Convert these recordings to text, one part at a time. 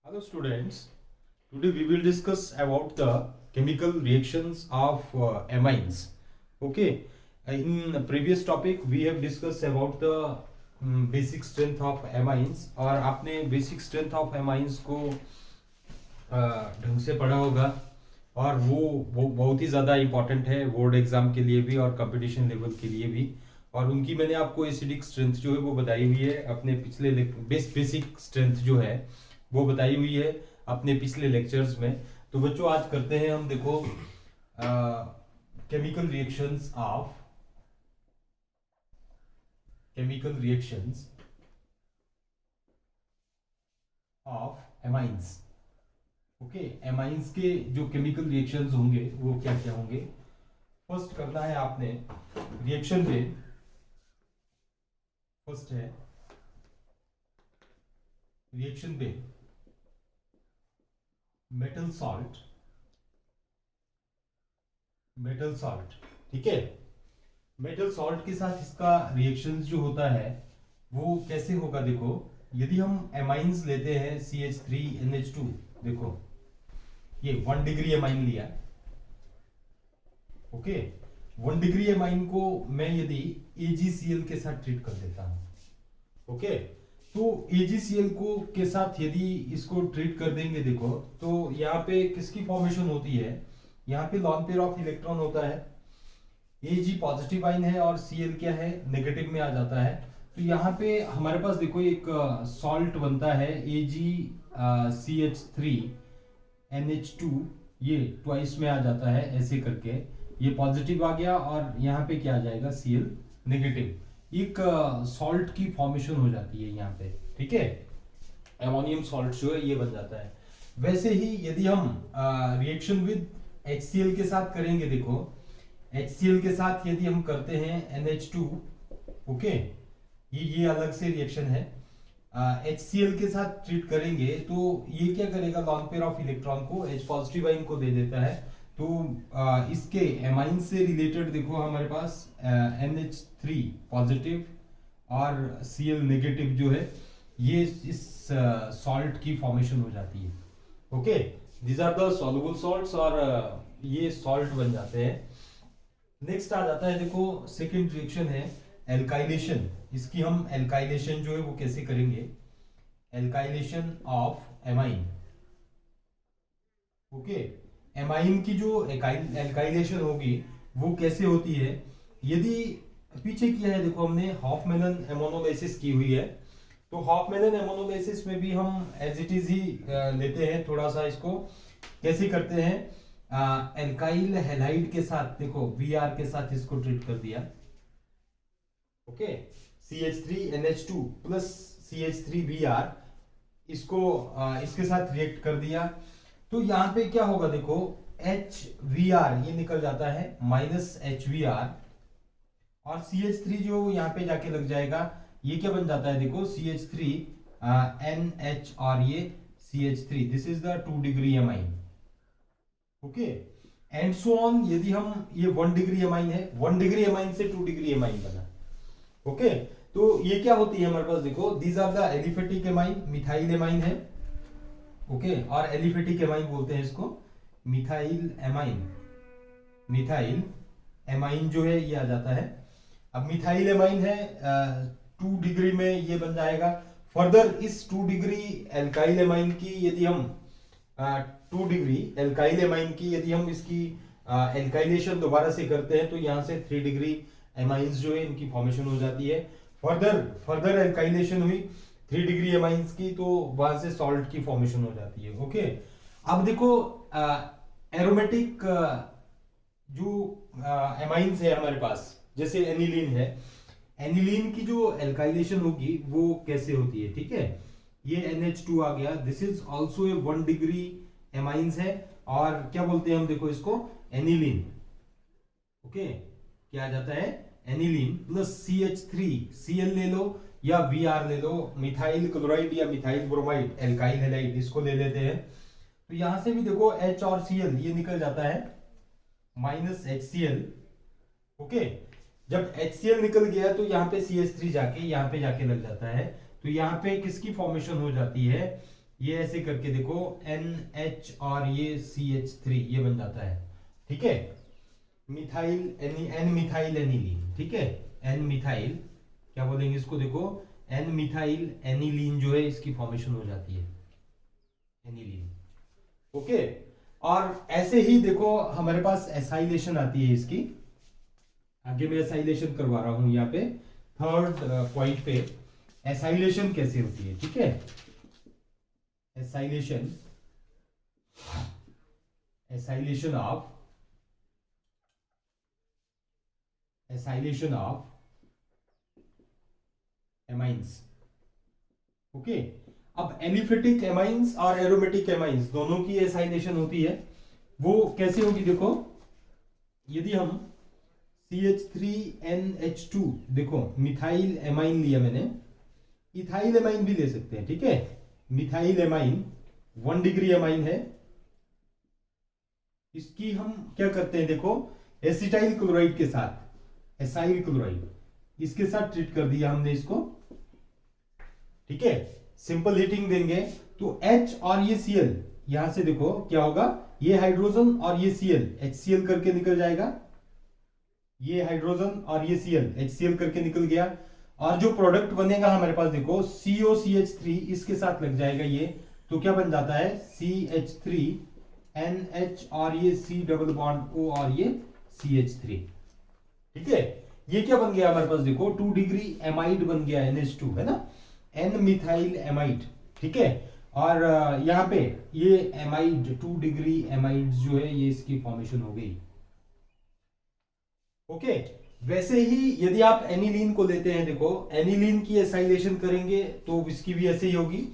Hello students, today we will discuss about the chemical reactions of amines. Okay, in the previous topic we have discussed about the basic strength of amines और आपने basic strength of amines को ढंग से पढ़ा होगा और वो बहुत ही ज़्यादा इम्पोर्टेंट है बोर्ड एग्जाम के लिए भी और कंपटीशन लेवल के लिए भी। और उनकी मैंने आपको एसिडिक स्ट्रेंथ जो है वो बताई हुई है अपने पिछले बेसिक स्ट्रेंथ जो है वो बताई हुई है अपने पिछले लेक्चर्स में। तो बच्चों आज करते हैं हम, देखो chemical reactions of amines. Okay, amines के जो केमिकल रिएक्शंस होंगे वो क्या क्या होंगे। फर्स्ट करना है आपने रिएक्शन में, फर्स्ट है रिएक्शन में मेटल सॉल्ट, ठीक है। मेटल सॉल्ट के साथ इसका रिएक्शंस जो होता है वो कैसे होगा, देखो यदि हम एमाइंस लेते हैं CH3NH2, देखो ये 1 डिग्री एमाइन लिया, ओके 1 डिग्री एमाइन को मैं यदि AgCl के साथ ट्रीट कर देता हूं, ओके तो AgCl को के साथ यदि इसको ट्रीट कर देंगे, देखो तो यहाँ पे किसकी फॉर्मेशन होती है, यहाँ पे लॉन पेयर ऑफ इलेक्ट्रॉन होता है, Ag पॉजिटिव आइन है और Cl क्या है, नेगेटिव में आ जाता है। तो यहाँ पे हमारे पास देखो एक सॉल्ट बनता है AgCH3NH2, ये ट्वाइस में आ जाता है ऐसे करके, ये पॉजिटिव आ गया और यहाँ पे क्या आ जाएगा Cl नेगेटिव, एक सॉल्ट की फॉर्मेशन हो जाती है यहाँ पे, ठीक है। एमोनियम सॉल्ट जो है ये बन जाता है। वैसे ही यदि हम रिएक्शन विद HCl के साथ करेंगे, देखो HCl के साथ यदि हम करते हैं NH2, ओके ये अलग से रिएक्शन है। HCl के साथ ट्रीट करेंगे तो ये क्या करेगा, लॉन पेयर ऑफ इलेक्ट्रॉन को H पॉजिटिव आइन को दे देता है। तो इसके एमाइन से रिलेटेड देखो हमारे पास NH3 पॉजिटिव और Cl नेगेटिव जो है ये इस सॉल्ट की फॉर्मेशन हो जाती है, okay these are the soluble salts और ये सॉल्ट बन जाते हैं। नेक्स्ट आ जाता है, देखो सेकंड रिएक्शन है एल्काइलेशन। इसकी हम एल्काइलेशन जो है वो कैसे करेंगे, alkylation of amine, okay amine की जो एल्काइलेशन होगी वो कैसे होती है, यदि पीछे किया है देखो हमने हॉफमैनन एमोनोलाइसिस की हुई है, तो हॉफमैनन एमोनोलाइसिस में भी हम एज इट इज ही लेते हैं, थोड़ा सा इसको कैसे करते हैं, एल्काइल हैलाइड के साथ देखो Br के साथ इसको ट्रीट कर दिया, ओके CH3NH2 प्लस CH3Br इसको इसके साथ रिएक्ट कर दिया। तो यहाँ पे क्या होगा, देखो HVr ये निकल जाता है माइनस HVr और CH3 जो यहाँ पे जाके लग जाएगा, ये क्या बन जाता है, देखो CH3NH और ये CH3, this is the 2 degree amine, okay and so on. यदि हम ये 1 डिग्री एमाइन है, 1 डिग्री एमाइन से 2 डिग्री एमाइन बना, ओके तो ये क्या होती है हमारे पास, देखो these are the aliphatic amine, methyl amine है, ओके और एलिफेटिक एमाइन बोलते हैं इसको, मिथाइल एमाइन जो है ये आ जाता है। अब मिथाइल एमाइन है 2 डिग्री में ये बन जाएगा। फर्दर इस 2 डिग्री एल्काइल एमाइन की यदि हम 2 डिग्री एल्काइल एमाइन की यदि हम इसकी एल्काइलेशन दोबारा से करते हैं तो यहाँ से 3 डिग्री एमाइंस जो है इनकी फॉर्मेशन हो जाती है। फर्दर एल्काइलेशन हुई 3 डिग्री एमाइंस की, तो वहां से सॉल्ट की फॉर्मेशन हो जाती है, ओके। अब देखो एरोमेटिक जो एमाइंस है हमारे पास, जैसे एनिलीन है, एनिलीन की जो एल्काइलेशन होगी वो कैसे होती है, ठीक है ये NH2 आ गया, this is also A 1 degree amines है और क्या बोलते हैं हम, देखो इसको एनिलीन, ओके क्या आ जाता है एनिलीन प्लस CH3 Cl ले लो या Br ले लो, मिथाइल क्लोराइड या मिथाइल ब्रोमाइड एल्काइल हैलाइड इसको ले लेते हैं। तो यहां से भी देखो H और Cl ये निकल जाता है माइनस HCl, ओके जब HCl निकल गया तो यहाँ पे CH3 जाके यहाँ पे जाके लग जाता है, तो यहाँ पे किसकी फॉर्मेशन हो जाती है, ये ऐसे करके देखो NH और ये CH3 ये बन जाता है, ठीक है। मिथाइल एन मिथाइल एनिलीन, ठीक है। एन मिथाइल क्या बोलेंगे इसको, देखो एन मिथाइल एनिलीन जो है इसकी फॉर्मेशन हो जाती है, एनिलीन, ओके। और ऐसे ही देखो हमारे पास एसाइलेशन आती है इसकी, आगे मैं एसाइलेशन करवा रहा हूं यहाँ पे थर्ड पॉइंट पे, एसाइलेशन कैसे होती है, ठीक है। Acylation, acylation of, acylation of amines, okay. अब एलिफेटिक एमाइंस और एरोमेटिक एमाइंस दोनों की एसाइलेशन होती है, वो कैसे होगी देखो, यदि हम CH3NH2 देखो मिथाइल एमाइन लिया मैंने, इथाइल एमाइन भी ले सकते हैं, ठीक है। मिथाइल एमाइन 1 डिग्री एमाइन है, इसकी हम क्या करते हैं देखो एसिटाइल क्लोराइड के साथ, एसाइल क्लोराइड इसके साथ ट्रीट कर दिया हमने इसको, ठीक है। सिंपल हीटिंग देंगे तो H और ये Cl यहां से देखो क्या होगा, ये हाइड्रोजन और ये Cl HCl करके निकल जाएगा, ये हाइड्रोजन और ये Cl HCl करके निकल गया, और जो प्रोडक्ट बनेगा हमारे पास देखो COCH3 इसके साथ लग जाएगा ये, तो क्या बन जाता है CH3NH और ये C डबल बॉन्ड O और ये CH3, ठीक है। ये क्या बन गया हमारे पास देखो 2 डिग्री एमाइड बन गया NH2, है ना, N मिथाइल एमाइड, ठीक है। और यहाँ पे ये एमाइड 2 डिग्री एमाइड जो है ये इसकी फॉर्मेशन हो गई, ओके। वैसे ही यदि आप एनिलीन को लेते हैं, देखो एनिलीन की एसाइलेशन करेंगे तो इसकी भी ऐसे ही होगी,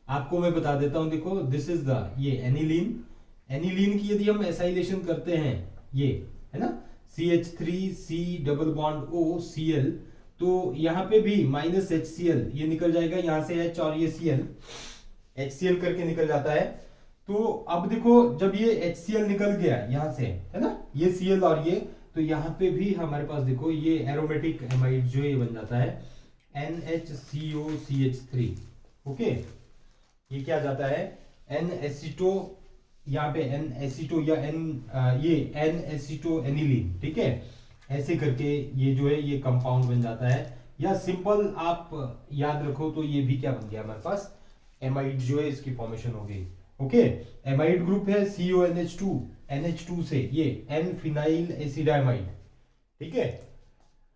आपको मैं बता देता हूं, देखो दिस इज द ये एनिलीन, एनिलीन की यदि हम एसाइलेशन करते हैं ये, है ना, CH3C double bond O Cl, तो यहां पे भी -HCl ये निकल जाएगा, यहां से H और ये Cl HCl करके निकल जाता है। तो अब देखो जब ये HCl निकल गया यहां से, है ना, ये Cl और ये, तो यहाँ पे भी हमारे पास देखो ये एरोमेटिक एमाइड जो ये बन जाता है NHCOCH3, ओके। ये क्या जाता है N एसिटो, यहाँ पे N एसिटो या ये N एसिटो एनिलीन, ठीक है। ऐसे करके ये जो है ये कंपाउंड बन जाता है, या सिंपल आप याद रखो तो ये भी क्या बन गया हमारे पास एमाइड जो है इसकी फॉर्मेशन हो गई, ओके। एमाइड ग्रुप है CONH2 NH2 से ये N फिनाइल एसिडाइमाइड, ठीक है।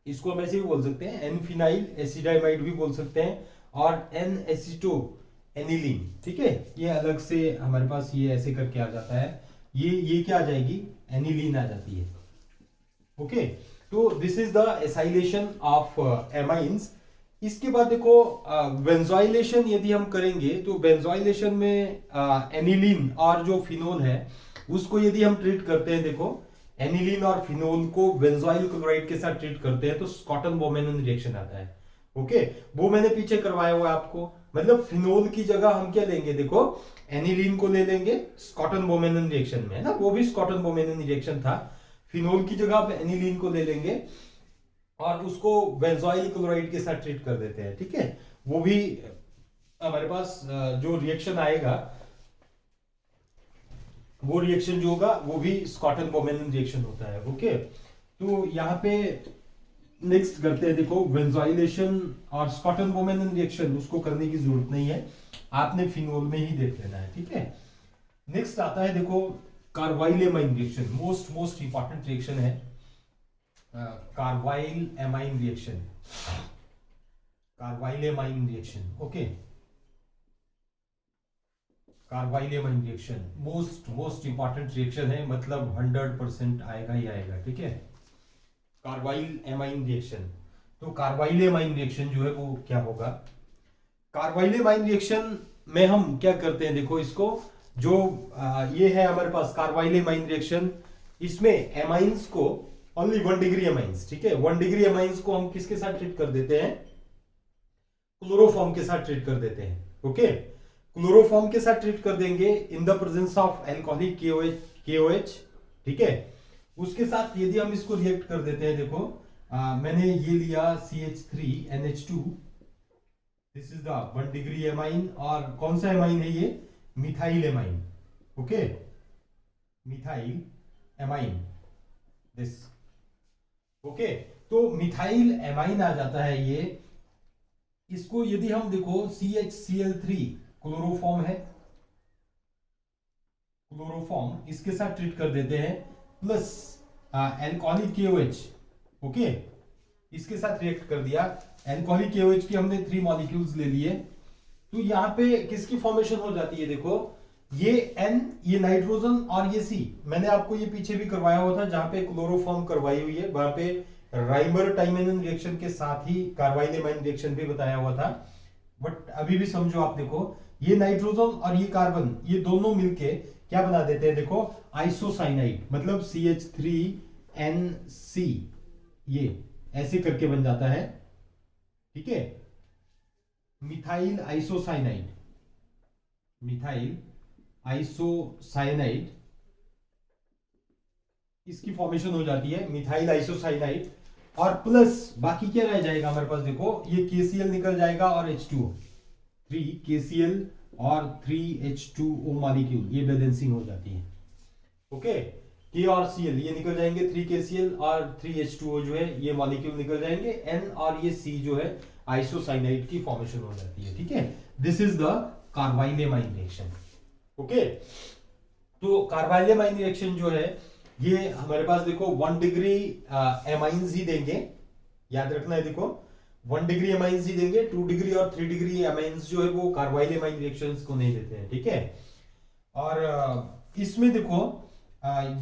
इसको हम ऐसे भी बोल सकते हैं N फिनाइल एसिडाइमाइड भी बोल सकते हैं, और N एसिटो एनिलीन, ठीक है। ये अलग से हमारे पास ये ऐसे करके आ जाता है, ये क्या आ जाएगी एनिलीन आ जाती है, ओके। तो this is the acylation of amines. इसके बाद देखो बेंजोइलेशन यदि हम करेंगे तो बेंजोइलेशन में एनिलीन और जो फिनोल है उसको यदि हम ट्रीट करते हैं, देखो एनिलीन और फिनोल को बेंजोइल क्लोराइड के साथ ट्रीट करते हैं तो स्कॉटन बोमेनन रिएक्शन आता है, ओके। वो मैंने पीछे करवाया हुआ है आपको, मतलब फिनोल की जगह हम क्या लेंगे देखो एनिलीन को ले लेंगे स्कॉटन बोमेनन रिएक्शन में, है ना, वो भी स्कॉटन बोमेनन रिएक्शन था, फिनोल की जगह आप एनिलीन को ले लेंगे और उसको बेंजोइल क्लोराइड के साथ ट्रीट कर देते हैं, ठीक है। वो भी हमारे पास जो रिएक्शन आएगा वो रिएक्शन जो होगा वो भी स्कॉटन बोमेनन रिएक्शन होता है, ओके। तो यहाँ पे नेक्स्ट करते हैं, देखो बेंजोइलेशन और स्कॉटन बोमेनन रिएक्शन उसको करने की जरूरत नहीं है, आपने फिनोल में ही देख लेना है, ठीक है। नेक्स्ट आता है देखो carbylamine reaction, most important reaction है carbylamine reaction, carbylamine reaction, okay. Carbylamine reaction most important reaction है, मतलब 100% आएगा ही आएगा, ठीक है। कार्बाइल एमाइन रिएक्शन, तो कार्बाइल एमाइन रिएक्शन जो है वो क्या होगा, कार्बाइल एमाइन रिएक्शन में हम क्या करते हैं, देखो इसको जो ये है हमारे पास कार्बाइल एमाइन रिएक्शन, इसमें एमाइंस को ओनली 1 डिग्री एमाइंस, ठीक है, 1 डिग्री एमाइंस को हम किसके साथ ट्रीट कर देते हैं, क्लोरोफॉर्म के साथ ट्रीट कर देते हैं, ओके। क्लोरोफॉर्म के साथ ट्रीट कर देंगे in the presence of alcoholic KOH, ठीक है। उसके साथ यदि हम इसको रिएक्ट कर देते हैं, देखो मैंने ये लिया CH3NH2 this is the 1 degree amine, और कौन सा एमाइन है ये? Methyl amine. Okay, methyl amine this. Okay, तो मिथाइल एमाइन आ जाता है ये। इसको यदि हम देखो CHCl3 क्लोरोफॉर्म है, क्लोरोफॉर्म, इसके साथ ट्रीट कर देते हैं, प्लस एल्कोहलिक KOH। ओके, इसके साथ रिएक्ट कर दिया, एल्कोहलिक KOH की हमने 3 मॉलिक्यूल्स ले लिए, तो यहाँ पे किसकी फॉर्मेशन हो जाती है? देखो ये N, ये नाइट्रोजन और ये C। मैंने आपको ये पीछे भी करवाया हुआ था, जहां पे क्लोरोफॉर्म करवाई हुई है, वहां पे राइमर टाइमेन रिएक्शन के साथ ही कार्बाइल एमाइन रिएक्शन भी बताया हुआ था। बट अभी भी समझो आप, देखो ये नाइट्रोजन और ये कार्बन, ये दोनों मिलके क्या बना देते हैं? देखो आइसोसाइनाइड, मतलब CH3NC, ये ऐसे करके बन जाता है। ठीक है, मिथाइल आइसोसाइनाइड, मिथाइल आइसोसाइनाइड, इसकी फॉर्मेशन हो जाती है मिथाइल आइसोसाइनाइड। और प्लस बाकी क्या रह जाएगा हमारे पास? देखो ये KCl निकल जाएगा और H2O, 3 KCl और 3 H2O मॉलिक्यूल, ये बैलेंसिंग हो जाती है। ओके, K और Cl ये निकल जाएंगे, 3 KCl और 3 H2O जो है ये मॉलिक्यूल निकल जाएंगे, N और ये C जो है आइसोसाइनाइड की फॉर्मेशन हो जाती है। ठीक है, this is the carbyl amine reaction. Okay, तो कार्बाइल एमाइन रिएक्शन जो है ये हमारे पास देखो 1 डिग्री एमाइंस ही देंगे, याद रखना है। देखो 1 डिग्री एमाइंस ही देंगे, 2 डिग्री और 3 डिग्री एमाइंस जो है वो कार्बाइल एमाइन रिएक्शंस को नहीं देते हैं। ठीक है, और इसमें देखो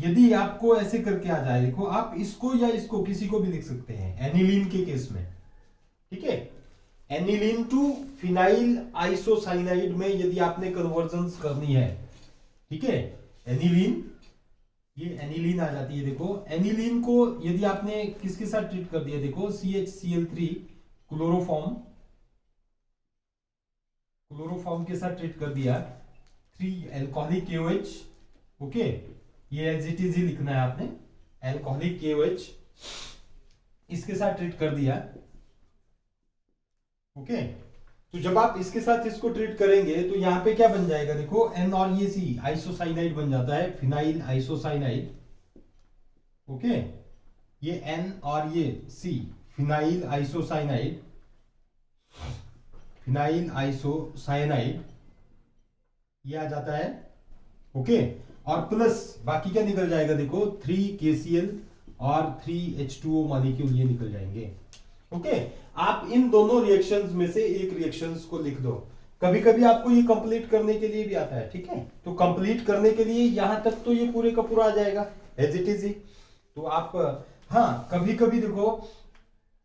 यदि आपको ऐसे करके आ जाए, देखो आप इसको या इसको किसी को भी लिख सकते हैं एनिलीन के केस में। ठीक है, एनिलीन टू फिनाइल आइसोसाइनाइड में यदि आपने कन्वर्जन करनी है, ठीक है, एनिलीन, ये एनिलीन आ जाती है। देखो एनिलीन को यदि आपने किसके साथ ट्रीट कर दिया? देखो CHCl3 क्लोरोफॉर्म, क्लोरोफॉर्म के साथ ट्रीट कर दिया, 3 एल्कोहलिक KOH। ओके, ये एज इट इज ही लिखना है आपने, एल्कोहलिक KOH, इसके साथ ट्रीट कर दिया। ओके, तो जब आप इसके साथ इसको ट्रीट करेंगे तो यहां पे क्या बन जाएगा? देखो N और ये C आइसोसाइनाइड बन जाता है, फिनाइल आइसोसाइनाइड। ओके, ये N और ये C phenyl isocyanide, phenyl isocyanide ये आ जाता है। ओके, और प्लस बाकी क्या निकल जाएगा? देखो 3 KCl और 3 H2O मॉलिक्यूल ये निकल जाएंगे। ओके, आप इन दोनों रिएक्शंस में से एक रिएक्शंस को लिख दो। कभी कभी आपको ये कंप्लीट करने के लिए भी आता है। ठीक है, तो कंप्लीट करने के लिए यहां तक तो ये पूरे का पूरा आ जाएगा एज इट इज ही। तो आप हाँ, कभी कभी देखो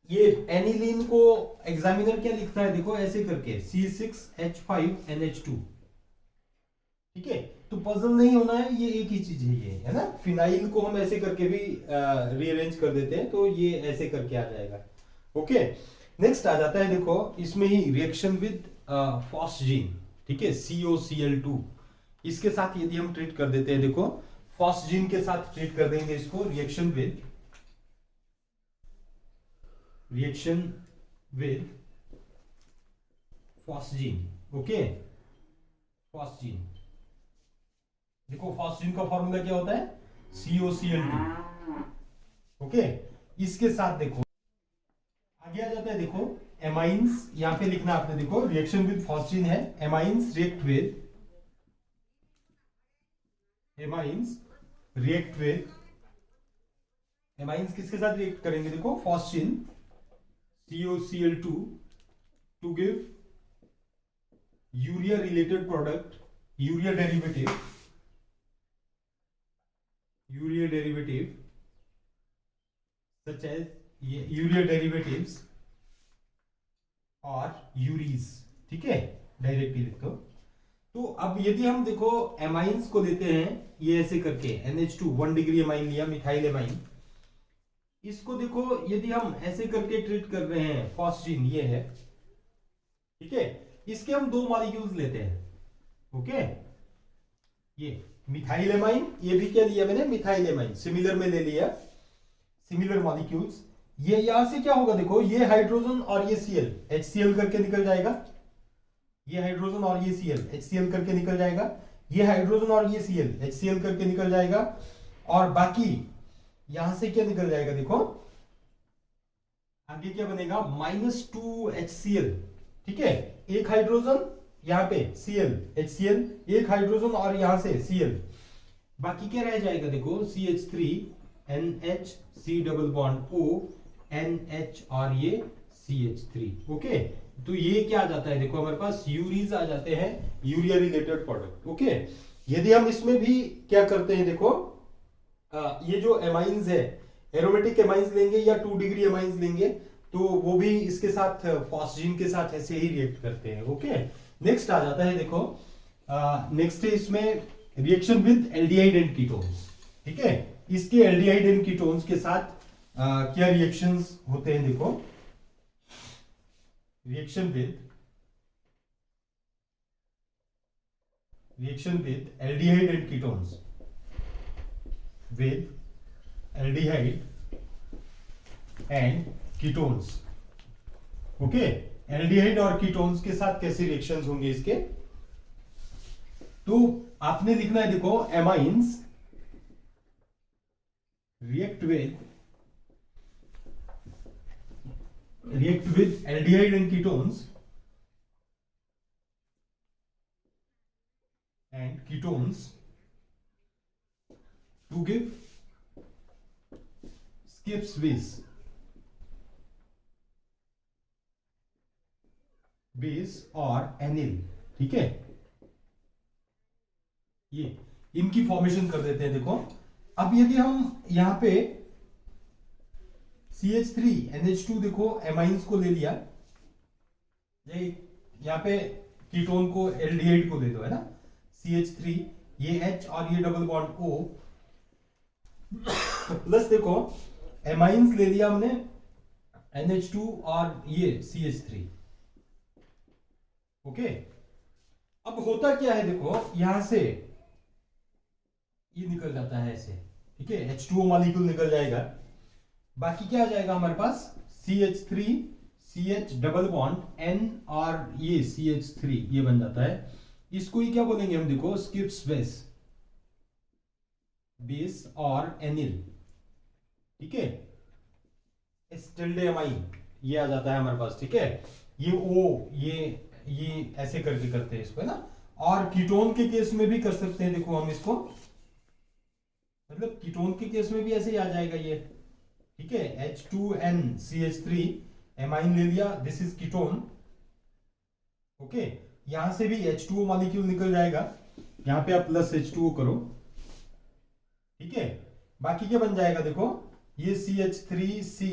ये एनिलीन को एग्जामिनर क्या लिखता है? देखो ऐसे करके C6H5NH2। ठीक है, तो पजल नहीं होना है, ये एक ही चीज है, ये है ना। फिनाइल को हम ऐसे करके भी रीअरेंज कर देते हैं, तो ये ऐसे करके आ जाएगा। ओके, नेक्स्ट आ जाता है, देखो इसमें ही रिएक्शन विद फॉस्जीन। ठीक है, COCl2, इसके साथ यदि हम ट्रीट कर देते हैं, देखो फॉस्जीन के साथ ट्रीट कर देंगे इसको, reaction with phosgene. Okay, phosgene, देखो फॉस्जीन का फॉर्मूला क्या होता है? COCl2। ओके, इसके साथ देखो आगे आ जाता है, देखो एमाइंस, यहां पे लिखना आपने, देखो रिएक्शन विद फॉस्जीन है, एमाइंस रिएक्ट विद एमाइंस किसके साथ रिएक्ट करेंगे? देखो phosgene COCl2 to give urea related product, urea derivative such as ये यूरिया डेरिवेटिव्स और यूरीज। ठीक है, डायरेक्टली लिख दो। तो अब यदि हम देखो एमाइंस को लेते हैं, ये ऐसे करके NH2 1 डिग्री एमाइन लिया, मिथाइल एमाइन, इसको देखो यदि हम ऐसे करके ट्रीट कर रहे हैं, फॉस्जीन ये है। ठीक है, इसके हम 2 मॉलिक्यूल्स लेते हैं। ओके, ये मिथाइल एमाइन, ये भी क्या लिया मैंने? मिथाइल एमाइन, सिमिलर में ले लिया, सिमिलर मॉलिक्यूल्स। ये यहां से क्या होगा? देखो ये हाइड्रोजन और ये Cl, HCl करके निकल जाएगा। ये हाइड्रोजन और ये Cl HCl करके निकल जाएगा, ये हाइड्रोजन और ये Cl HCl करके निकल जाएगा, और बाकी यहां से क्या निकल जाएगा देखो, आगे क्या बनेगा -2HCl, ठीक है, एक हाइड्रोजन यहाँ पे Cl HCl, एक हाइड्रोजन और यहां से Cl, बाकी क्या रह जाएगा देखो CH3 NH C double bond O NH और ये CH3, ओके। तो ये क्या आ जाता है देखो, हमारे पास यूरीज आ जाते हैं, यूरिया रिलेटेड प्रोडक्ट, ओके। यदि हम इसमें भी क्या करते हैं देखो, ये जो एमाइंस है, एरोमेटिक एमाइंस लेंगे या 2 डिग्री एमाइंस लेंगे, तो वो भी इसके साथ फॉस्जीन के साथ ऐसे ही रिएक्ट करते हैं, ओके। नेक्स्ट आ जाता है देखो, नेक्स्ट है इसमें reaction with aldehyde and ketones, ठीक है। इसके एल्डिहाइड एंड कीटोन्स के साथ क्या रिएक्शंस होते हैं देखो, reaction with aldehyde and ketones, with aldehyde and ketones, okay. Aldehyde और कीटोन्स के साथ कैसे रिएक्शंस होंगे इसके, तो आपने लिखना है देखो, amines react with aldehyde and ketones to give Gibbs base और एनिल, ठीक है। ये इनकी फॉर्मेशन कर देते हैं देखो। अब यदि हम यहां पे CH3 NH2 देखो एमाइंस को ले लिया, ये यहां पे कीटोन को एल्डिहाइड को दे दो, है ना, CH3 ये H और ये डबल बॉन्ड O प्लस देखो एमाइंस ले लिया हमने NH2 और ये CH3, ओके। अब होता क्या है देखो, यहां से ये निकल जाता है ऐसे, ठीक है, H2O मॉलिक्यूल निकल जाएगा, बाकी क्या आ जाएगा हमारे पास CH3 CH double bond N और ये CH3 ये बन जाता है। इसको ही क्या बोलेंगे हम देखो, स्किप्स बेस और एनिल, ठीक है, एस्टिल्डेमाइन ये आ जाता है हमारे पास, ठीक है। ये O ये ऐसे करके करते हैं इसको, है ना। और कीटोन के केस में भी कर सकते हैं देखो हम इसको, मतलब कीटोन के केस में भी ऐसे ही आ जाएगा ये, ठीक है, H2N CH3 एमाइन ले लिया, दिस इज कीटोन, ओके। यहां से भी H2O मॉलिक्यूल निकल जाएगा, यहां पे आप प्लस H2O करो, ठीक है। बाकी क्या बन जाएगा देखो, ये CH3C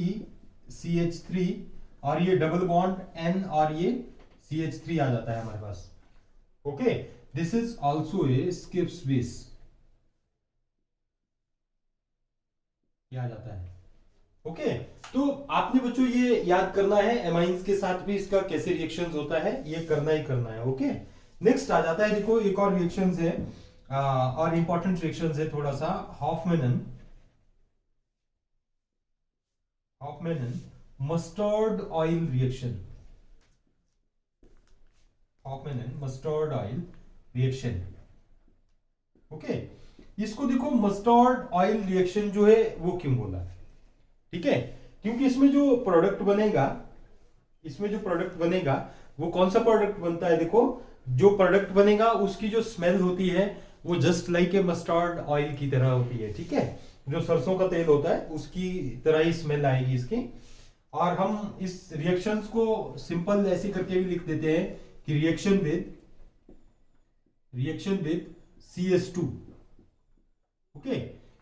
CH3 और ये डबल बॉन्ड N और ये CH3 आ जाता है हमारे पास, okay. This is also a Schiff's base, आ जाता है, ओके। तो आपने बच्चों ये याद करना है, एमाइंस के साथ भी इसका कैसे रिएक्शंस होता है ये करना ही करना है, ओके। नेक्स्ट आ जाता है देखो, एक और रिएक्शंस है और इंपॉर्टेंट रिएक्शंस है थोड़ा सा, Hoffmann mustard oil reaction, Hoffmann mustard oil reaction, okay. इसको देखो मस्टर्ड ऑयल रिएक्शन जो है वो क्यों बोला, ठीक है, क्योंकि इसमें जो प्रोडक्ट बनेगा वो कौन सा प्रोडक्ट बनता है देखो, जो प्रोडक्ट बनेगा उसकी जो स्मेल होती है वो just like a mustard oil की तरह होती है, ठीक है। जो सरसों का तेल होता है उसकी तरह ही स्मेल आएगी इसकी। और हम इस रिएक्शंस को सिंपल ऐसे करके भी लिख देते हैं कि reaction with CS2, okay,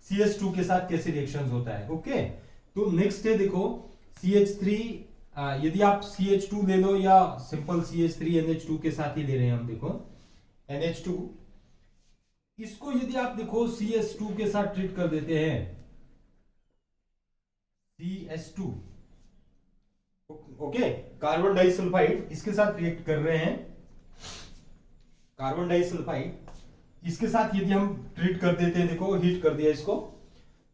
CS2 के साथ कैसे रिएक्शंस होता है, ओके। तो नेक्स्ट है देखो CH3, यदि आप CH2 ले लो या सिंपल CH3NH2 के साथ ही ले रहे हैं हम, देखो NH2, इसको यदि आप देखो CS2 के साथ ट्रीट कर देते हैं, CS2, ओके, कार्बन डाइसल्फाइड इसके साथ रिएक्ट कर रहे हैं, कार्बन डाइसल्फाइड इसके साथ यदि हम ट्रीट कर देते हैं, देखो हीट कर दिया इसको,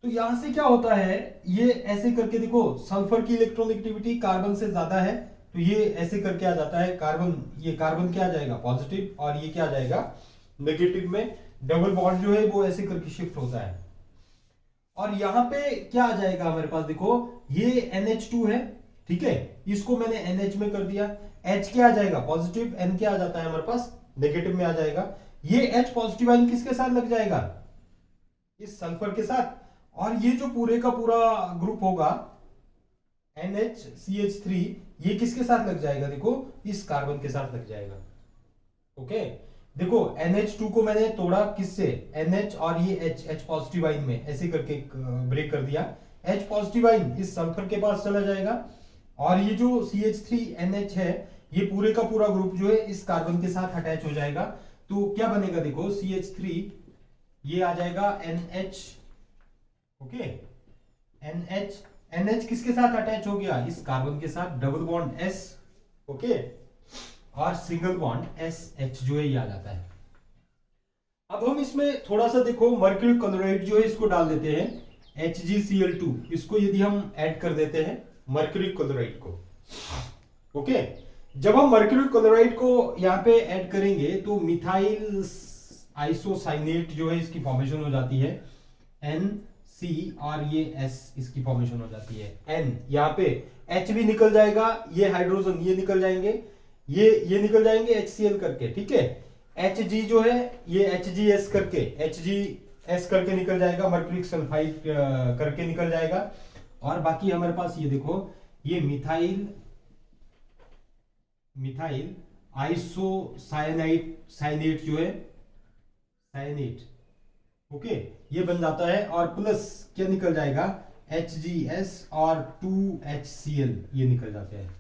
तो यहां से क्या होता है, ये ऐसे करके देखो सल्फर की इलेक्ट्रॉनिगेटिविटी कार्बन से ज्यादा है, तो ये ऐसे करके आ जाता है कार्बन, ये कार्बन क्या आ जाएगा पॉजिटिव और ये क्या आ जाएगा नेगेटिव में, डबल बॉन्ड जो है वो ऐसे करके शिफ्ट होता है। और यहां पे क्या आ जाएगा हमारे पास, देखो ये NH2 है, ठीक है, इसको मैंने NH में कर दिया, H क्या आ जाएगा पॉजिटिव, N क्या आ जाता है हमारे पास नेगेटिव में आ जाएगा। ये H पॉजिटिव आयन किसके साथ लग जाएगा, इस सल्फर के साथ, और ये जो पूरे का पूरा ग्रुप होगा NHCH3 ये किसके साथ लग जाएगा, देखो इस कार्बन के साथ लग जाएगा। ओके, देखो NH2 को मैंने तोड़ा किससे, NH और ये H पॉजिटिव आयन में ऐसे करके ब्रेक कर दिया, H पॉजिटिव आयन इस सल्फर के पास चला जाएगा, और ये जो CH3NH है ये पूरे का पूरा ग्रुप जो है इस कार्बन के साथ अटैच हो जाएगा। तो क्या बनेगा, देखो CH3 ये आ जाएगा NH, ओके, NH किसके साथ अटैच हो गया, इस कार्बन के साथ, डबल बॉन्ड S, ओके, और सिंगल बॉन्ड SH जो है ये आ जाता है। अब हम इसमें थोड़ा सा देखो मर्क्यूरी क्लोराइड जो है इसको डाल देते हैं, HgCl2, इसको यदि हम ऐड कर देते हैं मर्क्यूरी क्लोराइड को, ओके, जब हम मर्क्यूरी क्लोराइड को यहाँ पे ऐड करेंगे तो मिथाइल आइसोसाइनेट जो है इसकी फॉर्मेशन हो जाती है, NC, और ये S इसकी फॉर्मेशन हो जाती है, N, यहाँ पे H भी निकल जाएगा, ये हाइड्रोजन ये निकल जाएंगे, ये निकल जाएंगे HCl करके, ठीक है, Hg जो है ये HgS करके, HgS करके निकल जाएगा, मर्क्यूरिक सल्फाइड करके निकल जाएगा, और बाकी हमारे पास ये देखो ये मिथाइल आइसोसाइनेट जो है साइनेट, ओके, ये बन जाता है, और प्लस क्या निकल जाएगा HgS और 2HCl ये निकल जाते हैं,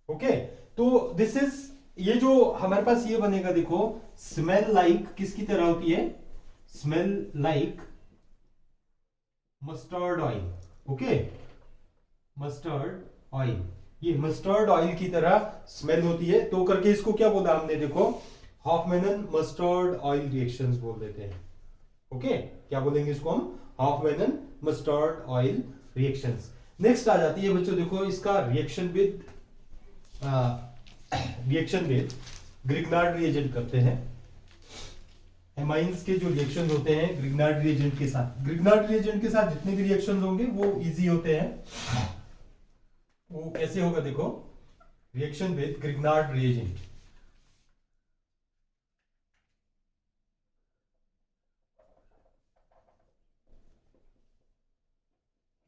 ओके। तो दिस इज, ये जो हमारे पास ये बनेगा देखो स्मेल लाइक किसकी तरह होती है, smell like mustard oil, okay, mustard oil, ये मस्टर्ड ऑयल की तरह स्मेल होती है, तो करके इसको क्या बोला हमने, देखो हॉफमैनन मस्टर्ड ऑयल रिएक्शंस बोल देते हैं, ओके, क्या बोलेंगे इसको हम, हॉफमैनन मस्टर्ड ऑयल रिएक्शंस। नेक्स्ट आ जाती है बच्चों, देखो इसका रिएक्शन विद ग्रिग्नार्ड रिएजेंट करते हैं, एमाइंस के जो रिएक्शंस होते हैं ग्रिग्नार्ड रिएजेंट के साथ, ग्रिग्नार्ड रिएजेंट के साथ जितने भी रिएक्शंस होंगे वो इजी होते हैं। वो कैसे होगा, देखो reaction with Grignard reagent,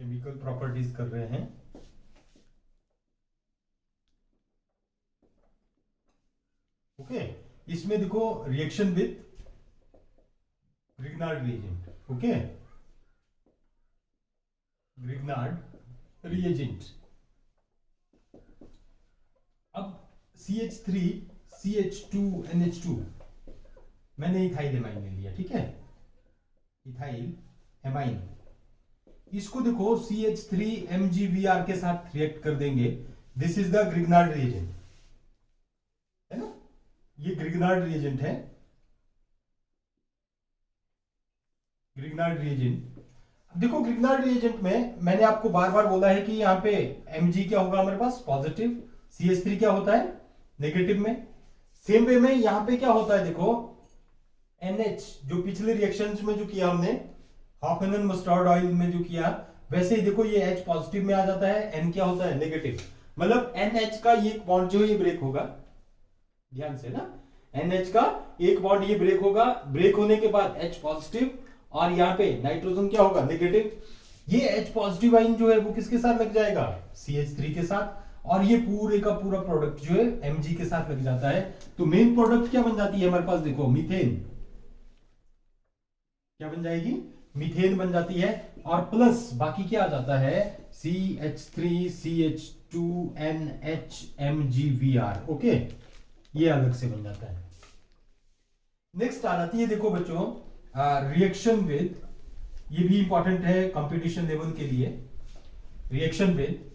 chemical properties कर रहे हैं, ओके, इसमें देखो reaction with Grignard reagent, okay, Grignard reagent. अब CH3 CH2 NH2 मैंने इथाइल एमाइन ले लिया, ठीक है, इथाइल एमाइन, इसको देखो CH3 MgVr के साथ रिएक्ट कर देंगे, this is the Grignard reagent, है ना, ये ग्रिग्नार्ड रिएजेंट है, ग्रिग्नार्ड रिएजेंट। देखो ग्रिग्नार्ड रिएजेंट में मैंने आपको बार बार बोला है कि यहाँ पे Mg क्या होगा हमारे पास पॉजिटिव, CH3 क्या होता है नेगेटिव में, सेम वे में यहाँ पे क्या होता है, देखो NH जो पिछले रिएक्शंस में जो किया हमने हॉफमैनन मस्टर्ड ऑयल में जो किया, वैसे ही देखो ये H पॉजिटिव में आ जाता है, N क्या होता है नेगेटिव, मतलब NH का ये बॉन्ड जो है ये ब्रेक होगा, ध्यान से ना, NH का एक बॉन्ड ये ब्रेक होगा, ब्रेक होने के बाद H पॉजिटिव, और यहाँ पे नाइट्रोजन क्या होगा नेगेटिव, ये H पॉजिटिव आयन जो है वो किसके साथ लग जाएगा CH3 के साथ, और ये पूरे का पूरा प्रोडक्ट जो है Mg के साथ लग जाता है। तो मेन प्रोडक्ट क्या बन जाती है हमारे पास, देखो मीथेन, क्या बन जाएगी, मीथेन बन जाती है, और प्लस बाकी क्या आ जाता है CH3 CH2 NH MgVr, okay, ये अलग से बन जाता है। नेक्स्ट आ जाती है देखो बच्चों रिएक्शन विद, ये भी इंपॉर्टेंट है कंपटीशन लेवल के लिए, reaction with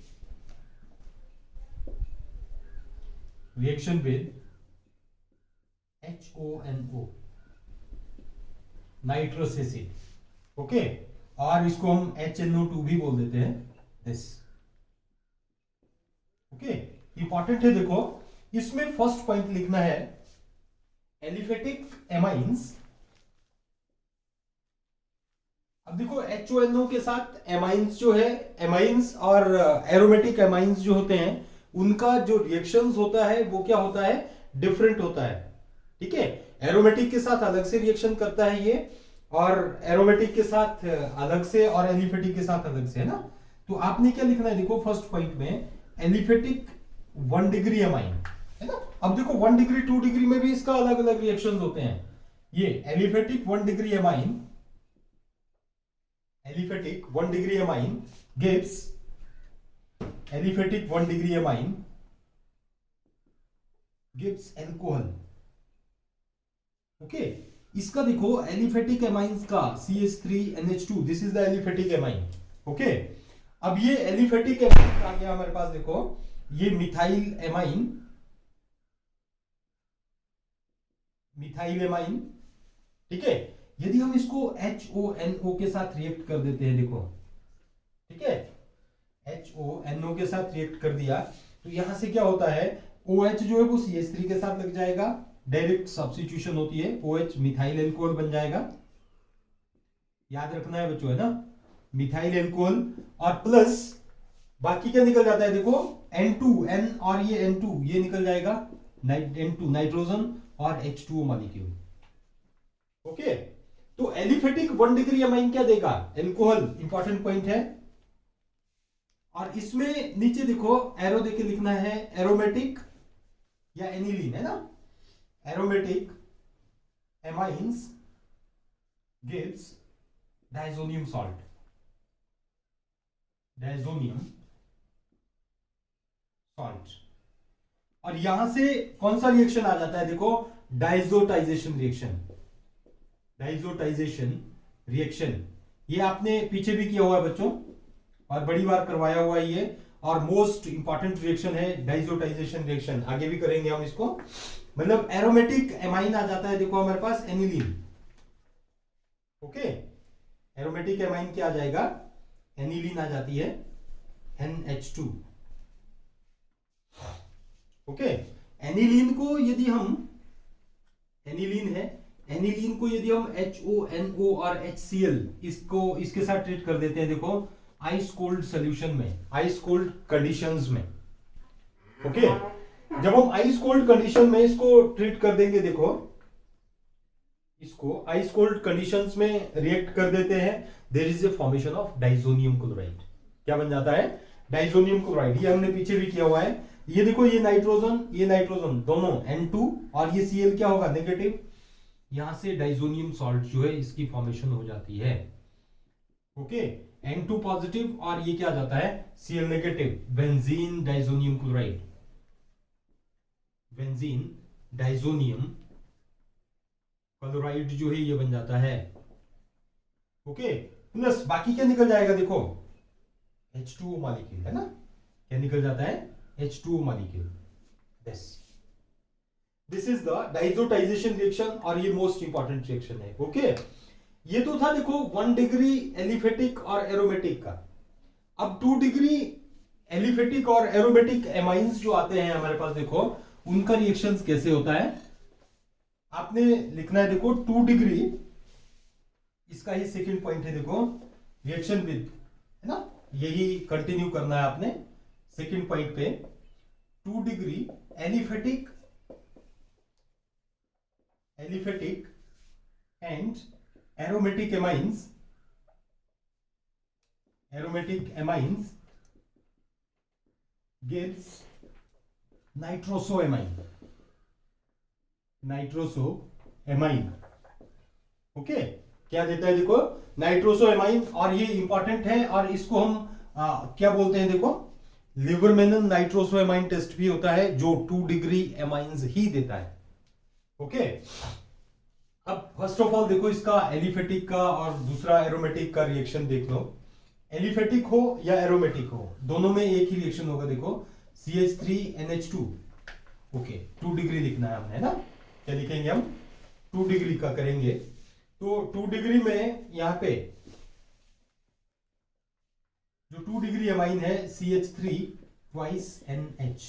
HONO nitrous acid, okay, और इसको हम HNO2 भी बोल देते हैं, दिस, ओके, इंपॉर्टेंट है। देखो इसमें फर्स्ट पॉइंट लिखना है एलिफेटिक एमाइंस। अब देखो HONO के साथ एमाइंस जो है, एमाइंस और एरोमेटिक एमाइंस जो होते हैं उनका जो रिएक्शंस होता है वो क्या होता है, डिफरेंट होता है। ठीक है, एरोमेटिक के साथ अलग से रिएक्शन करता है ये, और एरोमेटिक के साथ अलग से, और एलिफेटिक के साथ अलग से, है ना। तो आपने क्या लिखना है, देखो फर्स्ट पॉइंट में एलिफेटिक 1 डिग्री एमाइन, है ना। अब देखो 1 डिग्री 2 डिग्री में भी इसका अलग अलग रिएक्शंस होते हैं। ये aliphatic 1 degree amine, aliphatic 1 degree amine gives, aliphatic 1 degree amine gives alcohol. Okay, इसका देखो एलिफेटिक एमाइंस का CH3NH2, this is the aliphatic amine. Okay, अब ये एलिफेटिक एमाइन आ गया हमारे पास, देखो ये मिथाइल एमाइन, मिथाइल एमाइन। ठीक है, यदि हम इसको HONO के साथ रिएक्ट कर देते हैं, देखो ठीक है, HONO के साथ रिएक्ट कर दिया तो यहां से क्या होता है, OH जो है वो CH3 के साथ लग जाएगा, डायरेक्ट सब्स्टिट्यूशन होती है, OH मिथाइल एल्कोहल बन जाएगा। याद रखना है बच्चों, है ना, मिथाइल एल्कोहल, और प्लस बाकी क्या निकल जाता है, देखो N2, N और ये N2 ये निकल जाएगा, N2 नाइट्रोजन और H2O मॉलिक्यूल। ओके, तो एलिफेटिक 1 डिग्री एमाइन क्या देगा, एल्कोहल, इंपॉर्टेंट पॉइंट है। और इसमें नीचे देखो एरो देके लिखना है एरोमेटिक या एनिलीन, है ना, aromatic amines gives diazonium salt, diazonium salt. और यहां से कौन सा रिएक्शन आ जाता है, देखो डाइजोटाइजेशन रिएक्शन, डाइजोटाइजेशन रिएक्शन, ये आपने पीछे भी किया हुआ है बच्चों और बड़ी बार करवाया हुआ है ये, और मोस्ट इंपॉर्टेंट रिएक्शन है डाइजोटाइजेशन रिएक्शन, आगे भी करेंगे हम इसको। मतलब एरोमेटिक एमाइन आ जाता है देखो हमारे पास एनिलीन। ओके, एरोमेटिक एमाइन क्या आ जाएगा, एनिलीन आ जाती है NH2। ओके, एनिलीन को यदि हम, एनिलीन है, एनिलीन को यदि हम HONO और HCl इसको इसके साथ ट्रीट कर देते हैं, देखो आइस कोल्ड सॉल्यूशन में, आइस कोल्ड कंडीशंस में। ओके, जब हम आइस कोल्ड कंडीशन में इसको ट्रीट कर देंगे, देखो इसको आइस कोल्ड कंडीशंस में रिएक्ट कर देते हैं, there is a formation of diazonium chloride. क्या बन जाता है, डाइजोनियम क्लोराइड। ये हमने पीछे भी किया हुआ है, ये देखो ये नाइट्रोजन दोनों N2 और ये Cl क्या होगा, नेगेटिव, यहां से डाइजोनियम सॉल्ट जो है इसकी फॉर्मेशन हो जाती है। ओके, N2 पॉजिटिव और ये क्या आ जाता है, Cl negative, benzene diazonium chloride, benzene diazonium chloride जो है ये बन जाता है। ओके, प्लस बाकी क्या निकल जाएगा, देखो H2O मॉलिक्यूल, है ना, क्या निकल जाता है, H2O molecule. This is the diazotization reaction, और ये मोस्ट इंपॉर्टेंट रिएक्शन है। ओके, ये तो था देखो 1 डिग्री एलिफेटिक और एरोमेटिक का। अब 2 डिग्री एलिफेटिक और एरोमेटिक एमाइंस जो आते हैं हमारे पास, देखो उनका रिएक्शंस कैसे होता है, आपने लिखना है, देखो 2 डिग्री, इसका ही सेकंड पॉइंट है, देखो रिएक्शन विद, है ना, यही कंटिन्यू करना है आपने सेकंड पॉइंट पे। 2 degree aliphatic and aromatic amines, gives nitrosoamine, okay, क्या देता है, देखो नाइट्रोसोएमाइन, और ये इंपॉर्टेंट है, और इसको हम क्या बोलते हैं, देखो लिवरमेनन नाइट्रोसोएमाइन टेस्ट भी होता है जो 2 डिग्री एमाइंस ही देता है। ओके, अब फर्स्ट ऑफ ऑल देखो इसका एलिफेटिक का और दूसरा एरोमेटिक का रिएक्शन देख लो। एलिफेटिक हो या एरोमेटिक हो, दोनों में एक ही रिएक्शन होगा, देखो CH3NH2। ओके, 2 डिग्री लिखना है हमने, है ना, क्या लिखेंगे हम, 2 डिग्री का करेंगे। तो 2 डिग्री में यहां पे जो 2 डिग्री एमाइन है CH3 twice NH,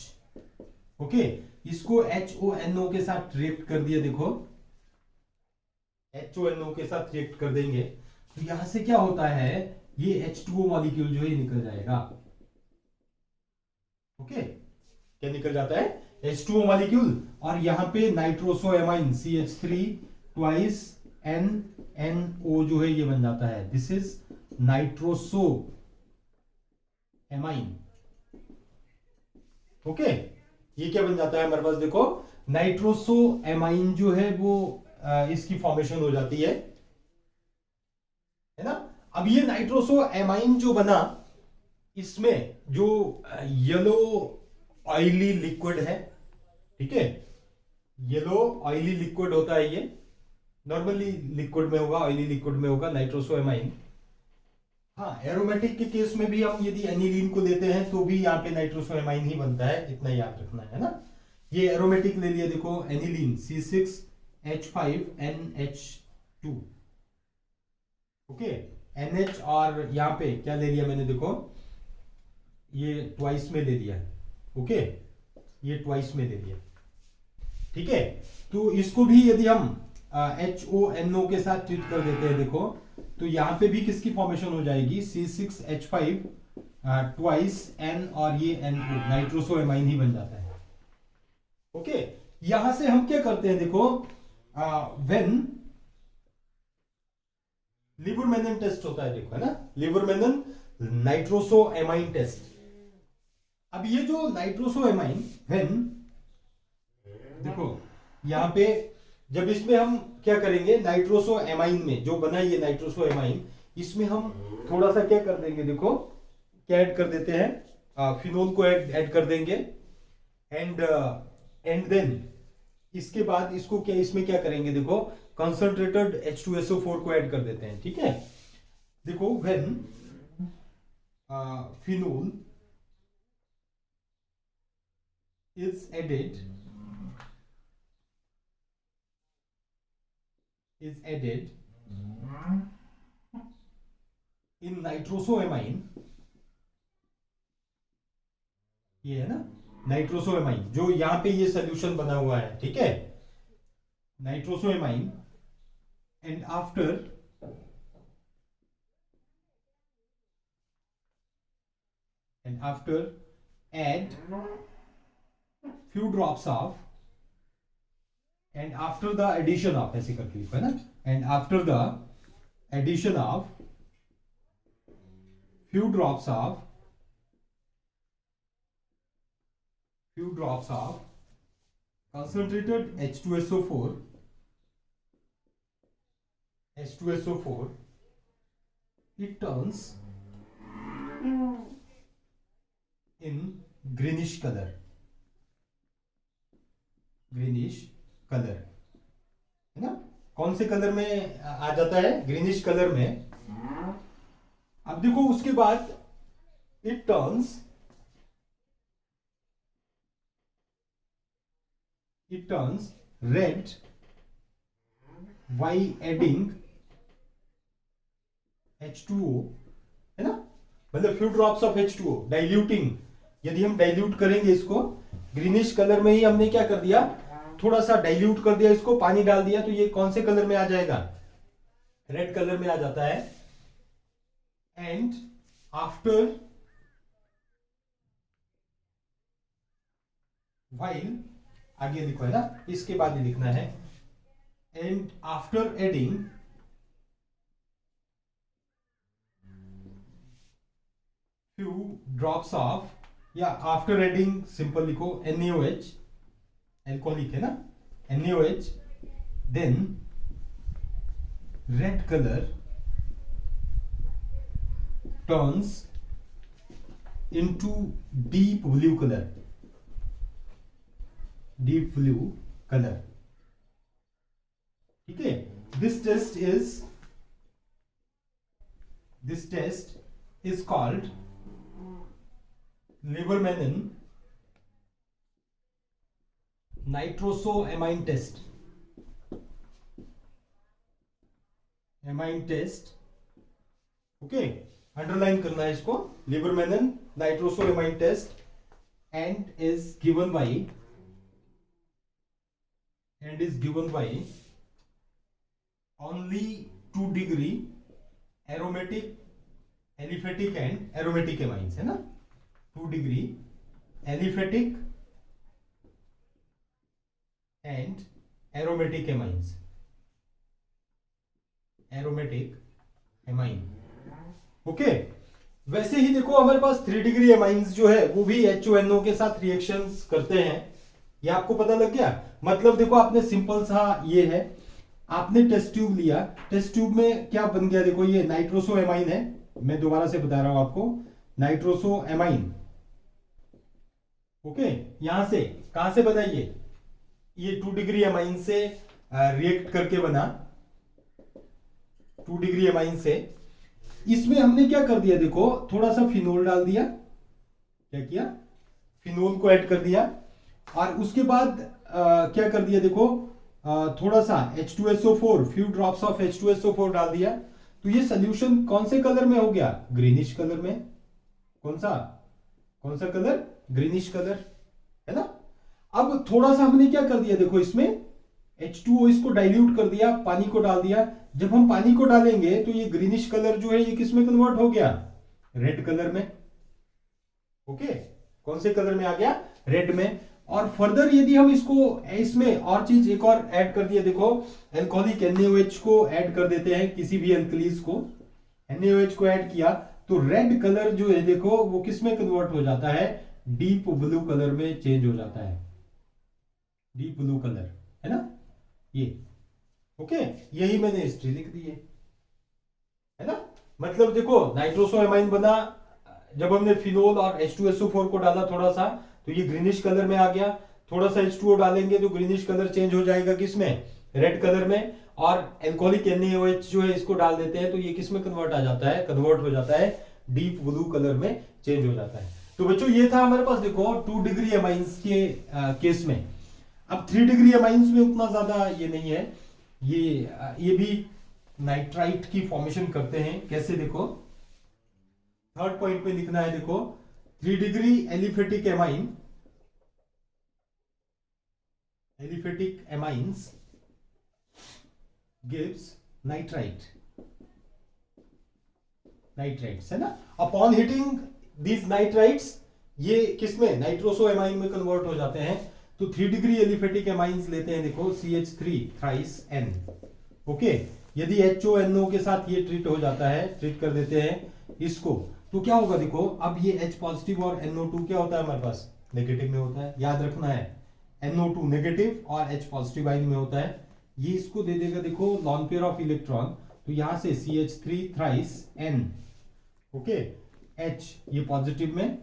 ओके, इसको HONO के साथ रिएक्ट कर दिया, देखो HONO के साथ रिएक्ट कर देंगे तो यहां से क्या होता है, ये H2O मॉलिक्यूल जो है निकल जाएगा। ओके, क्या निकल जाता है, H2O मॉलिक्यूल, और यहां पे नाइट्रोसोएमाइन CH3 ट्वाइस NNO जो है ये बन जाता है, दिस इज नाइट्रोसोएमाइन। ओके, ये क्या बन जाता है हमारे पास, देखो नाइट्रोसोएमाइन जो है वो इसकी फॉर्मेशन हो जाती है ना। अब ये नाइट्रोसोएमाइन जो बना, इसमें जो येलो ऑयली लिक्विड है, ठीक है, येलो ऑयली लिक्विड होता है, ये नॉर्मली लिक्विड में होगा, ऑयली लिक्विड में होगा नाइट्रोसोएमाइन। हाँ, एरोमेटिक के केस में भी हम यदि एनिलीन को लेते हैं तो भी यहाँ पे नाइट्रोसोएमाइन ही बनता है, इतना याद रखना है ना। ये एरोमेटिक ले लिया, देखो एनिलीन C6H5NH2, ओके, NH, और यहाँ पे क्या ले लिया मैंने, देखो ये ट्वाइस में ले लिया, ओके, ये ट्वाइस में ले लिया, ठीक है। तो इसको भी यदि हम HONO के साथ ट्रीट कर देते हैं, देखो तो यहां पे भी किसकी फॉर्मेशन हो जाएगी, C6H5 ट्वाइस N, और ये NO नाइट्रोसोएमाइन ही बन जाता है। ओके, यहां से हम क्या करते हैं, देखो व्हेन लिबरमैनन टेस्ट होता है, देखो है ना, लिबरमैनन नाइट्रोसोएमाइन टेस्ट। अब ये जो नाइट्रोसोएमाइन व्हेन, देखो यहां पे जब इसमें हम क्या करेंगे, नाइट्रोसोएमाइन में जो बना ये नाइट्रोसोएमाइन, इसमें हम थोड़ा सा क्या कर देंगे, देखो क्या ऐड कर देते हैं, फिनोल को ऐड कर देंगे, एंड देन इसके बाद इसको क्या, इसमें क्या करेंगे, देखो कंसंट्रेटेड H2SO4 को ऐड कर देते हैं, ठीक है। देखो when phenol is added in नाइट्रोसोएमाइन, ये है ना नाइट्रोसोएमाइन, जो यहां पे ये सोल्यूशन बना हुआ है, ठीक है, nitrosoamine, and after add few drops of, and after the addition of, ऐसे करके लिखो है ना, and after the addition of few drops of concentrated H2SO4 it turns in greenish color, है ना। कौन से कलर में आ जाता है, ग्रीनिश कलर में। अब देखो उसके बाद it turns red by adding H2O, है ना, मतलब few drops of H2O diluting, यदि हम डाइल्यूट करेंगे इसको, ग्रीनिश कलर में ही हमने क्या कर दिया, थोड़ा सा डाइल्यूट कर दिया, इसको पानी डाल दिया, तो ये कौन से कलर में आ जाएगा, रेड कलर में आ जाता है। एंड आफ्टर व्हाइल, आगे लिखो है ना, इसके बाद ही लिखना है, and after adding few drops of, या आफ्टर एडिंग सिंपल लिखो NaOH, एल्कोहलिक है ना, NaOH, then red colour turns into deep blue colour, ठीक है। This test is called Liebermann nitrosoamine test, okay, underline करना है इसको, Liebermann nitrosoamine test, and is given by and is given by only 2 degree aromatic, aliphatic and aromatic amines, है ना, 2 degree aliphatic and aromatic amines, aromatic amine, okay. वैसे ही देखो हमारे पास 3 degree amines जो है वो भी HONO के साथ रिएक्शंस करते हैं, ये आपको पता लग गया। मतलब देखो आपने सिंपल सा ये है, आपने टेस्ट ट्यूब लिया, टेस्ट ट्यूब में क्या बन गया, देखो ये नाइट्रोसो एमाइन है, मैं दोबारा से बता रहा हूं आपको, नाइट्रोसो एमाइन, ओके। यहां से कहां से बना ये 2 डिग्री एमाइन से रिएक्ट करके बना, 2 डिग्री एमाइन से। इसमें हमने क्या कर दिया, देखो थोड़ा सा फिनोल डाल दिया, क्या किया, फिनोल को ऐड कर दिया, और उसके बाद क्या कर दिया, देखो थोड़ा सा H2SO4, few drops of H2SO4 डाल दिया। तो ये सोल्यूशन कौन से कलर में हो गया, ग्रीनिश कलर में। कौन सा कलर, ग्रीनिश कलर, है ना। अब थोड़ा सा हमने क्या कर दिया, देखो इसमें H2O इसको डाइल्यूट कर दिया, पानी को डाल दिया। जब हम पानी को डालेंगे तो ये ग्रीनिश कलर जो है ये किस में कन्वर्ट हो गया, रेड कलर में, ओके। कौन से कलर में आ गया, रेड में। और फर्दर यदि हम इसको इसमें और चीज एक और ऐड कर दिया, देखो एल्कोहलिक NaOH को ऐड कर देते हैं, किसी भी एल्कलीज को NaOH को ऐड किया तो रेड कलर जो है देखो वो किस में कन्वर्ट हो जाता है, डीप ब्लू कलर में चेंज हो जाता है, डीप ब्लू कलर, है ना ये, ओके। यही मैंने हिस्ट्री लिख दी है ना। मतलब देखो नाइट्रोसो एमाइन बना, जब हमने फिनोल और H2SO4 को डाला थोड़ा सा तो ये ग्रीनिश कलर में आ गया। थोड़ा सा H2O डालेंगे तो ग्रीनिश कलर चेंज हो जाएगा किसमें, रेड कलर में। और एल्कोहलिक NaOH जो है इसको डाल देते हैं तो ये किसमें कन्वर्ट आ जाता है, कन्वर्ट हो जाता है, डीप ब्लू कलर में चेंज हो जाता है। तो बच्चों ये था हमारे पास देखो 2 डिग्री एमाइंस के केस में। अब 3 डिग्री एमाइंस में उतना ज्यादा ये नहीं है, ये भी नाइट्राइट की फॉर्मेशन करते हैं। कैसे, देखो थर्ड पॉइंट पे लिखना है, देखो 3 degree aliphatic amines gives nitrites, है ना। अपॉन हीटिंग दीज नाइट्राइट्स ये किसमें, नाइट्रोसो एमाइन में कन्वर्ट हो जाते हैं। तो 3 डिग्री एलिफेटिक एमाइंस लेते हैं, देखो CH3 थ्राइस N, ओके। यदि HONO के साथ ये ट्रीट हो जाता है, ट्रीट कर देते हैं इसको, तो क्या होगा, देखो अब ये H पॉजिटिव और NO2 क्या होता है हमारे पास, नेगेटिव में होता है। याद रखना है NO2 नेगेटिव और H पॉजिटिव आइन में होता है। ये इसको दे देगा देखो लॉन पेयर ऑफ इलेक्ट्रॉन, तो यहां से CH3 thrice N, okay, H ये पॉजिटिव में,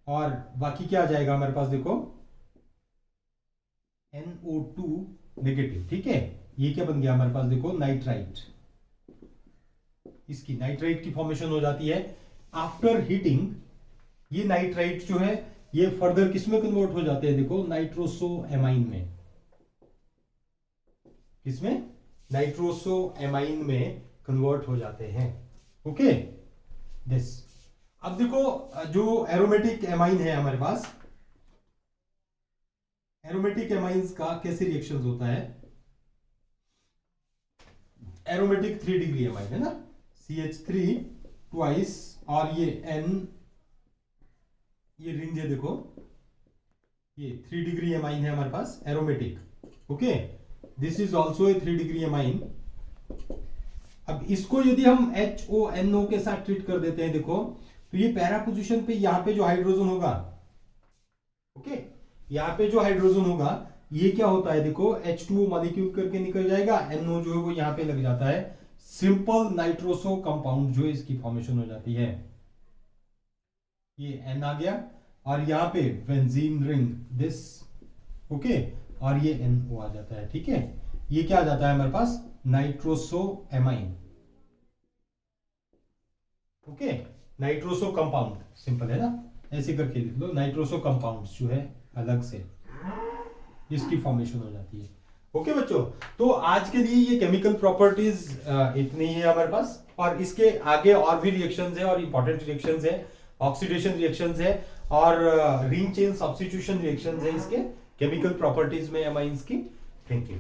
और बाकी क्या आ जाएगा हमारे पास, देखो NO2 नेगेटिव, ठीक है। ये क्या बन गया हमारे पास, देखो नाइट्राइट, इसकी नाइट्राइट की फॉर्मेशन हो जाती है। आफ्टर हीटिंग ये नाइट्राइट जो है ये फर्दर किसमें कन्वर्ट हो जाते हैं, देखो नाइट्रोसो एमाइन में, किसमें, नाइट्रोसो एमाइन में कन्वर्ट हो जाते हैं, ओके दिस। अब देखो जो एरोमेटिक एमाइन है हमारे पास, एरोमेटिक एमाइंस का कैसे रिएक्शंस होता है। एरोमेटिक 3 डिग्री एमाइन है ना, CH3 ट्वाइस, और ये N, ये रिंग है देखो, ये 3 डिग्री एमाइन है हमारे पास aromatic, okay. This is also a 3 degree amine. अब इसको यदि हम HONO के साथ ट्रीट कर देते हैं, देखो तो ये पैरा पोजीशन पे यहां पे जो हाइड्रोजन होगा, ओके, यहां पे जो हाइड्रोजन होगा ये क्या होता है, देखो H2O मॉलिक्यूल करके निकल जाएगा, NO जो है वो यहां पे लग जाता है, सिंपल नाइट्रोसो कंपाउंड जो है इसकी फॉर्मेशन हो जाती है। ये N आ गया, और यहां पे बेंजीन रिंग दिस, ओके, और ये NO आ जाता है, ठीक है। ये क्या आ जाता है हमारे पास, nitroso amine, okay, nitroso compound, simple है ना, ऐसे करके लिख लो, नाइट्रोसो कंपाउंड जो है अलग से इसकी फॉर्मेशन हो जाती है, ओके बच्चों। तो आज के लिए ये केमिकल प्रॉपर्टीज इतनी ही है हमारे पास, और इसके आगे और भी रिएक्शंस है, और इंपॉर्टेंट रिएक्शंस है, ऑक्सीडेशन रिएक्शंस है, और रिंग चेन सब्स्टिट्यूशन रिएक्शंस है इसके केमिकल प्रॉपर्टीज में एमाइंस की। Thank you.